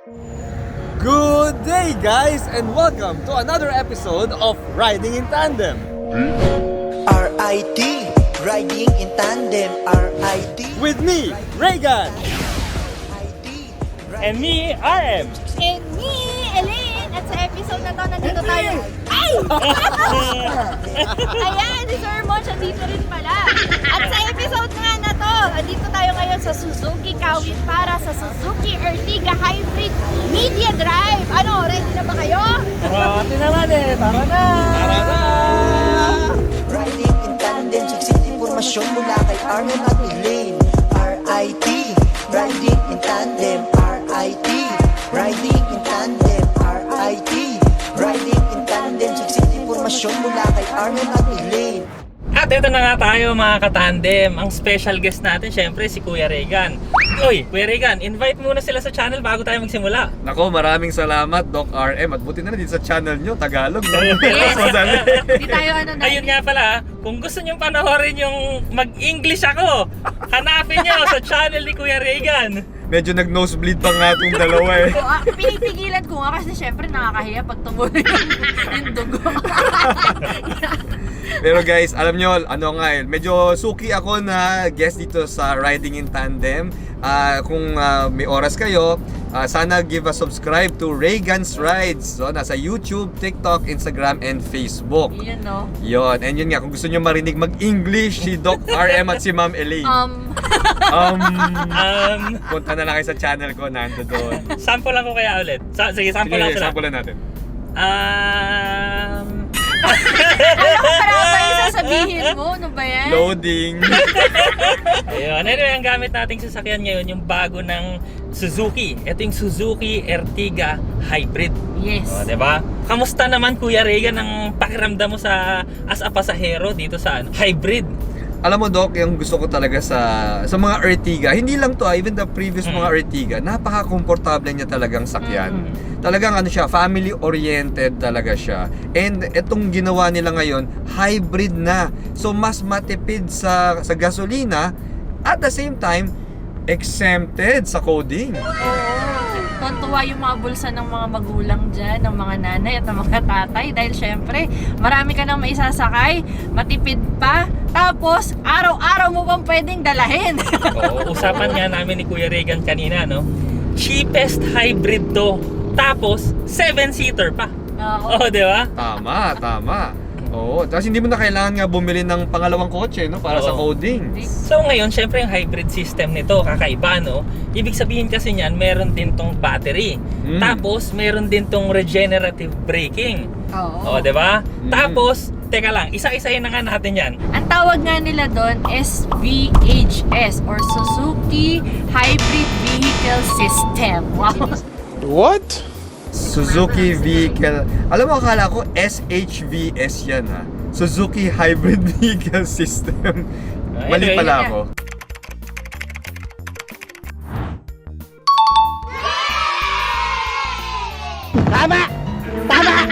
Good day, guys, and welcome to another episode of Riding in Tandem. RIT, riding in tandem, RIT. With me, Reagan. And me, RM. And me, Elaine! At sa episode na to, nandito tayo. Ay! Ayan, si Sir Monch, andito rin pala. At sa episode nga na to, andito tayo ngayon sa Suzuki Kawit para sa Suzuki Ertiga Hybrid Media Drive. Ano, ready na ba kayo? Ate naman tara na! Tara na! Riding in tandem, siksik impormasyon mula kay Arlen at Elaine. RIT, riding in tandem, RIT, riding in tandem, RIT, riding in tandem, siksik impormasyon mula kay Arlen at Elaine. At ito na nga tayo mga katandem. Ang special guest natin syempre si Kuya Reagan. Uy, Kuya Reagan, invite muna sila sa channel bago tayo magsimula. Nako, maraming salamat, Doc RM. At buti na dito sa channel nyo, Tagalog. No? Yes. Madali. Hindi tayo ano na. Ayun nga pala, kung gusto nyo panoorin yung mag-English ako, hanapin nyo sa channel ni Kuya Reagan. Medyo nag-nosebleed pa nga itong dalawa eh. Pinipigilan ko nga kasi syempre nakakahiya pag tumuloy yung dugo. Pero guys, alam nyo, ano nga eh, medyo suki ako na guest dito sa Riding in Tandem. Kung may oras kayo, sana give a subscribe to Reagan's Rides. So, nasa YouTube, TikTok, Instagram, and Facebook. Yun, no? Yon, and yun nga, kung gusto nyo marinig mag-English, si Doc RM at si Ma'am Elaine. Punta na lang kayo sa channel ko, nando doon. Sample lang ko kaya ulit. Sige, sample lang sila. sample natin. Alam ko parang ba yung sasabihin mo? Ano ba yan? Loading. Ayun, anyway, ang gamit nating sasakyan ngayon, yung bago ng Suzuki. Ito yung Suzuki Ertiga Hybrid. Yes. O, diba? Kamusta naman Kuya Reagan ang pakiramdam mo sa as a pasahero dito sa hybrid? Alam mo, Doc, yung gusto ko talaga sa mga Ertiga, hindi lang to, even the previous mga Ertiga, napaka-komportable niya talagang sakyan. Talagang ano siya, family-oriented talaga siya. And itong ginawa nila ngayon, hybrid na. So, mas matipid sa gasolina, at the same time, exempted sa coding. Tontuwa yung mga bulsa ng mga magulang dyan, ng mga nanay at ng mga tatay. Dahil syempre, marami ka nang maisasakay, matipid pa, tapos araw-araw mo pang pwedeng dalahin. Oo, usapan nga namin ni Kuya Reagan kanina, no? Cheapest hybrid to. Tapos, 7-seater pa. Oo. Oo, di ba? Tama. Oo, tapos hindi mo na kailangan nga bumili ng pangalawang kotse, no, para sa Oo. coding. So ngayon, syempre yung hybrid system nito, kakaiba, no? Ibig sabihin kasi niyan, meron din tong battery. Tapos, meron din tong regenerative braking. Oo. O, di ba? Tapos, teka lang, isa-isahin na nga natin yan. Ang tawag nga nila doon is VHS or Suzuki Hybrid Vehicle System. Wow. What? Suzuki Vehicle. Alam mo, akala ko SHVS yan ha. Suzuki Hybrid Vehicle System. Mali Anyway, pala yun ako.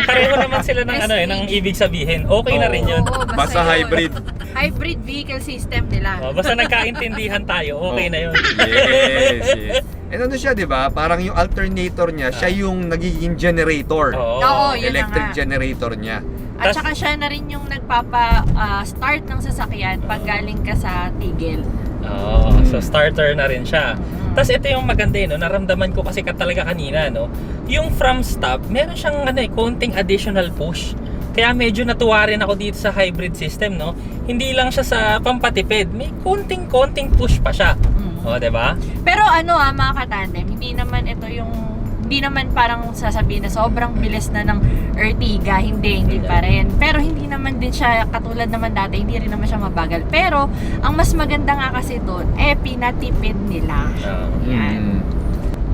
Pareho naman sila ng ano ng ibig sabihin. Okay na rin yun. Oo, Basta yun. hybrid. Hybrid Vehicle System nila. O, basta nagkaintindihan tayo, okay na yun. Yes. And ano siya, di ba? Parang yung alternator niya, siya yung nagiging generator. Oo, yun na Electric nga. generator niya. At saka siya na rin yung nagpapa-start ng sasakyan pag galing ka sa tigil. Oo, so starter na rin siya. Tapos ito yung maganda no, naramdaman ko kasi talaga kanina, no. Yung from stop, meron siyang konting additional push. Kaya medyo natuwa rin ako dito sa hybrid system, no. Hindi lang siya sa pampatipid, may konting push pa siya. O, 'di ba? Pero mga katandem, hindi naman parang sasabihin na sobrang bilis na ng Ertiga, hindi pa rin. Pero hindi naman din siya katulad naman dati, hindi rin naman siya mabagal. Pero ang mas maganda nga kasi doon, pinatipid nila. Yan.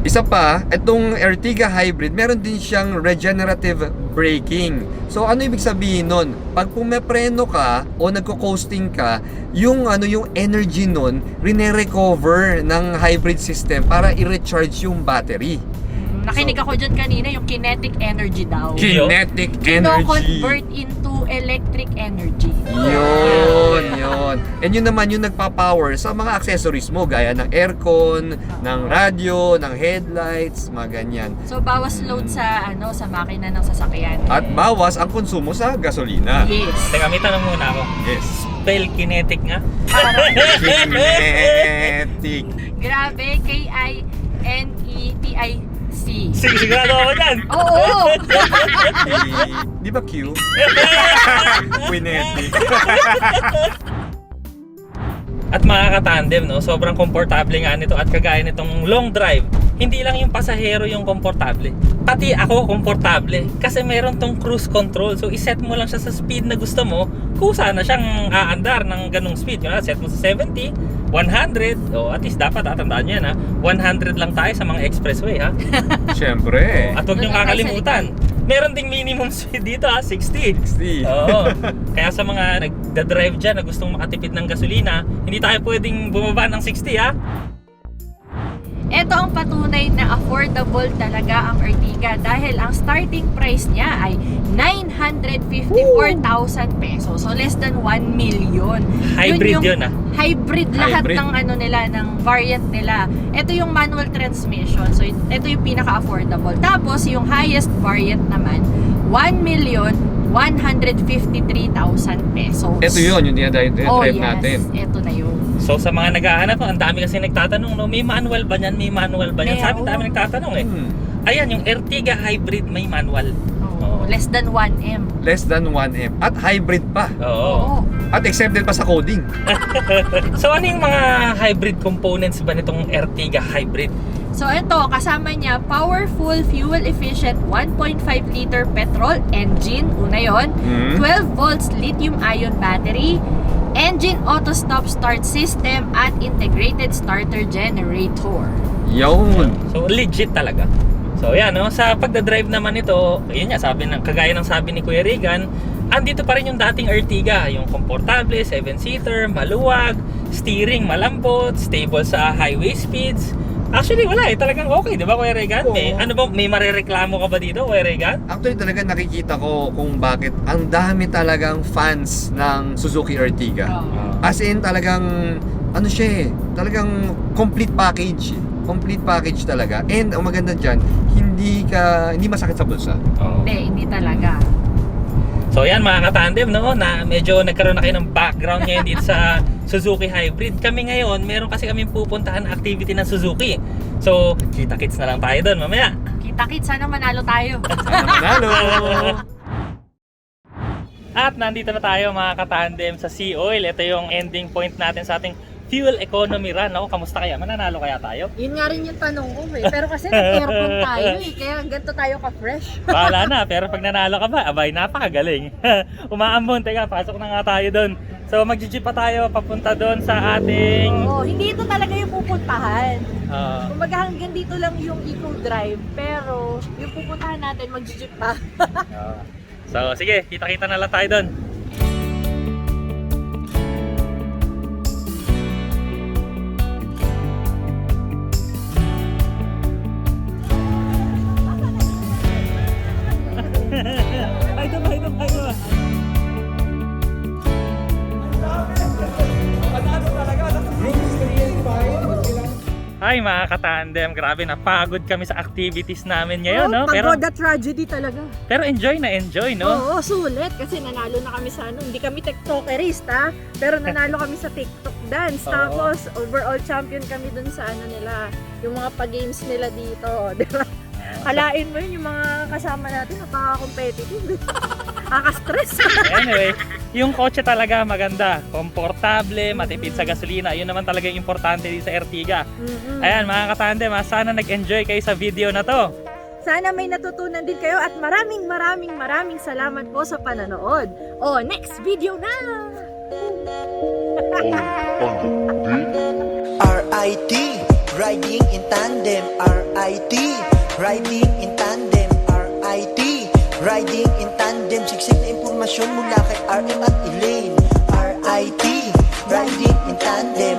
Isa pa, itong Ertiga Hybrid, meron din siyang regenerative braking. So ano ibig sabihin nun? Pag pumepreno ka o nagko-coasting ka, yung energy nun, rine-recover ng hybrid system para i-recharge yung battery. Nakinig ako dyan kanina, yung kinetic energy daw. Kinetic energy. Kino-convert into electric energy. Yun. And yun naman yung nagpa-power sa mga accessories mo, gaya ng aircon, ng radio, ng headlights, mga ganyan. So, bawas load sa sa makina ng sasakyan. At bawas ang konsumo sa gasolina. Yes. Teka, may tanong muna ako. Yes. Spell kinetic nga? Kinetic. Grabe, K-I-N-E-T-I-C. Sige, sigurado ako dyan. Oo! Di ba Q? Kinetic. At mga katandem, no, sobrang komportable nga nito at kagaya nitong long drive, hindi lang yung pasahero yung komportable. Pati ako komportable kasi meron tong cruise control. So iset mo lang siya sa speed na gusto mo, kusa na siyang aandar ng ganung speed. Kaya set mo sa 70, 100, o at least dapat tatandaan nyo yan ha, 100 lang tayo sa mga expressway ha. Siyempre. At huwag nyo Doon lang tayo sa kakalimutan, meron ding minimum speed dito ha, 60. 60. Oo. Kaya sa mga nagda-drive dyan na gustong makatipid ng gasolina, hindi tayo pwedeng bumaba ng 60 ha. Ito ang patunay na affordable talaga ang Ertiga dahil ang starting price niya ay 954,000 pesos. So less than 1 million. Hybrid yun ah. Hybrid lahat Hybrid. ng nila ng variant nila. Ito yung manual transmission. So ito yung pinaka-affordable. Tapos yung highest variant naman 1,153,000 pesos. Ito yun, yung dinadrive yes, natin. ito na yun. So sa mga naghahanap, ang dami kasi nagtatanong, no, may manual ba niyan? May manual ba niyan? May, Sabi dami nagtatanong eh. Ayan, yung Ertiga Hybrid may manual. Oo, less than 1M. Less than 1M. At hybrid pa. Oo. Oo. At accepted pa sa coding. So ano yung mga hybrid components ba nitong Ertiga Hybrid? So ito, kasama niya powerful, fuel-efficient 1.5 liter petrol engine, una yun. 12 volts lithium-ion battery, engine auto-stop start system, at integrated starter generator. Yun. So legit talaga. So yan, no, sa pagdadrive naman ito, yun nga, kagaya ng sabi ni Kuya Regan, andito pa rin yung dating Ertiga, yung komportable, 7-seater, maluwag, steering malambot, stable sa highway speeds. Actually wala eh, talagang okay, di ba Kuya Regan? May, ano ba, may marereklamo ka ba dito Kuya Regan? Actually talaga nakikita ko kung bakit ang dami talagang fans ng Suzuki Ertiga. As in talagang ano siya eh, talagang complete package. Complete package talaga. And ang maganda diyan, hindi masakit sa bulsa. Hindi talaga. So yan mga katandem, no, na medyo nagkaroon na kayo ng background ngayon dito sa Suzuki Hybrid. Kami ngayon, meron kasi kami pupuntahan activity ng Suzuki. So, kita-kits na lang tayo doon mamaya. Kita-kits, sana manalo tayo. Sana manalo! At nandito na tayo mga katandem sa Sea Oil. Ito yung ending point natin sa ating fuel economy run. Ako, kamusta kaya? Mananalo kaya tayo? Yun nga rin yung tanong ko eh. Pero kasi nag-aircon tayo eh. Kaya ganito tayo ka-fresh. Bahala na, pero pag nanalo ka ba, abay, napakagaling. Umaambon, teka, pasok na nga tayo doon. So mag-jeep pa tayo papunta doon sa ating... Oo, hindi ito talaga yung pupuntahan. ah, Kumbaga hanggang dito lang yung Eco Drive, pero yung pupuntahan natin mag-jeep pa. So sige, kita-kita na lang tayo doon. Hi mga katandem, grabe napagod kami sa activities namin ngayon, no? Pagod at tragedy talaga. Pero enjoy na enjoy, no? Oo, sulit kasi nanalo na kami sa ano, hindi kami TikTokerist ha, pero nanalo kami sa TikTok dance. Oo. Tapos overall champion kami dun sa ano nila, yung mga pa-games nila dito, di ba? Kalain mo yun, yung mga kasama natin, napaka-competitive. Nakaka-stress. Anyway, yung kotse talaga maganda, komportable, matipid sa gasolina. Yun naman talaga yung importante dito sa Ertiga. Ayan mga katandem, sana nag-enjoy kayo sa video na to. Sana may natutunan din kayo at maraming salamat po sa panonood. O, next video na! RIT, riding in tandem. RIT, riding in tandem. RIT, riding in tandem. Siksik na impormasyon mula kay RM at Elaine. RIT, riding in tandem.